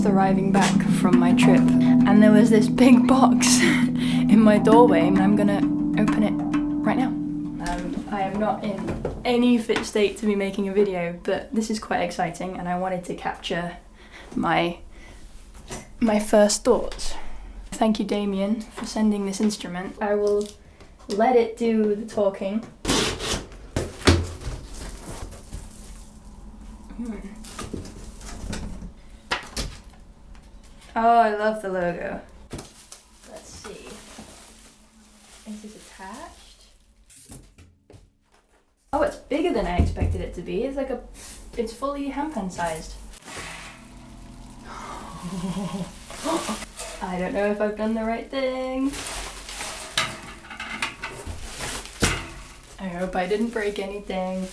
just arriving back from my trip and there was this big box in my doorway and I'm gonna open it right now. I am not in any fit state to be making a video, but this is quite exciting and I wanted to capture my first thoughts. Thank you, Damian, for sending this instrument. I will let it do the talking. Oh, I love the logo. Let's see. Is this attached? Oh, it's bigger than I expected it to be. It's like it's fully handpan sized. I don't know if I've done the right thing. I hope I didn't break anything.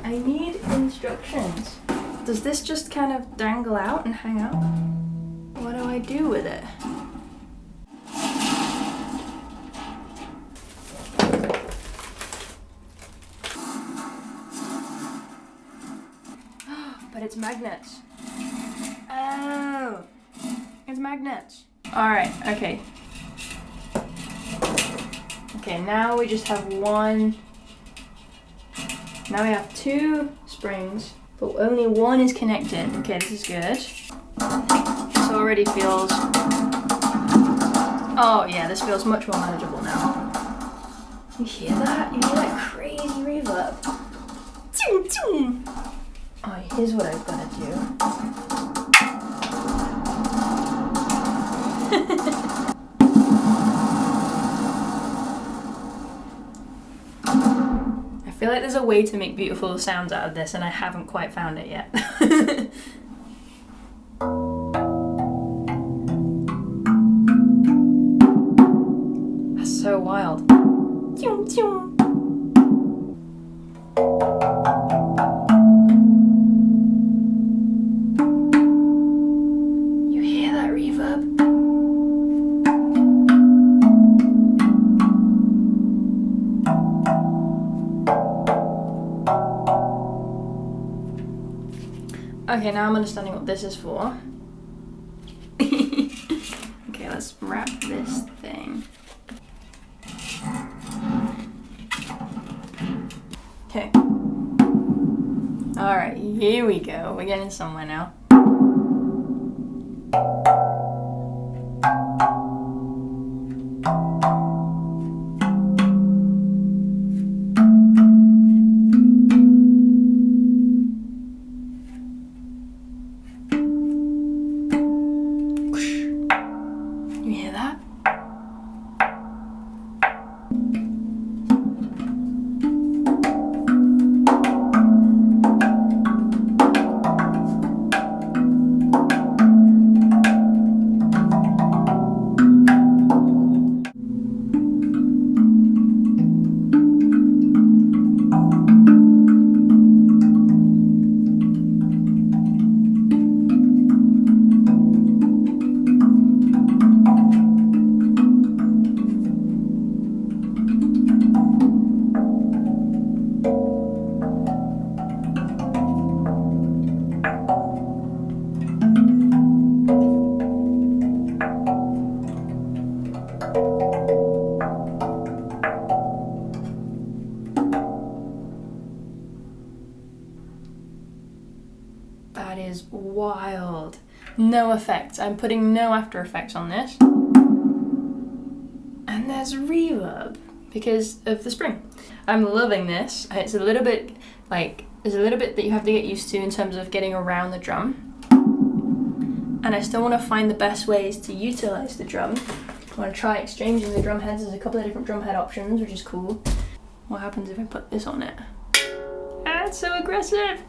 I need instructions. Does this just kind of dangle out and hang out? What do I do with it? But it's magnets. Oh, it's magnets. All right, okay. Okay, now we just have one. Now we have two springs, but only one is connected. Okay, this is good. This already feels... Oh yeah, this feels much more manageable now. You hear that? You hear that crazy reverb? Toom, toom. Oh, here's what I've got to do. I feel like there's a way to make beautiful sounds out of this and I haven't quite found it yet. That's so wild. Choom, choom. You hear that reverb? Okay, now I'm understanding what this is for. Okay, let's wrap this thing. Okay. Alright, here we go. We're getting somewhere now. That is wild. No effects. I'm putting no After Effects on this. And there's reverb because of the spring. I'm loving this. It's a little bit like, there's a little bit that you have to get used to in terms of getting around the drum. And I still want to find the best ways to utilize the drum. I want to try exchanging the drum heads. There's a couple of different drum head options, which is cool. What happens if I put this on it? Ah, it's so aggressive!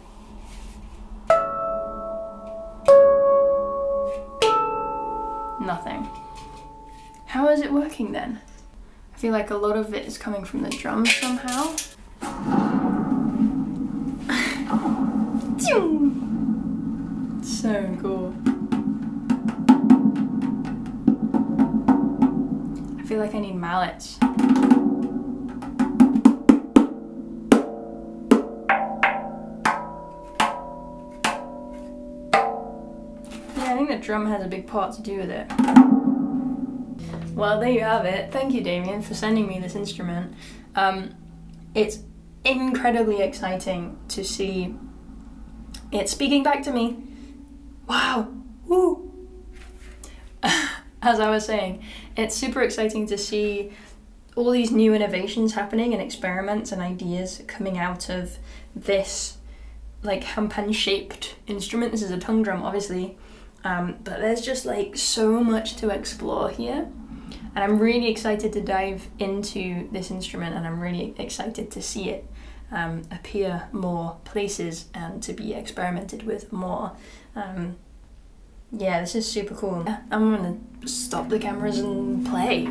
Nothing. How is it working then? I feel like a lot of it is coming from the drums somehow. So cool. I feel like I need mallets. drum has a big part to do with it. Well, there you have it. Thank you, Damian, for sending me this instrument. It's incredibly exciting to see it speaking back to me. Wow, woo! As I was saying, it's super exciting to see all these new innovations happening and experiments and ideas coming out of this like handpan shaped instrument. This is a tongue drum, obviously, but there's just like so much to explore here, and I'm really excited to dive into this instrument, and I'm really excited to see it appear more places and to be experimented with more. Yeah, this is super cool. I'm gonna stop the cameras and play.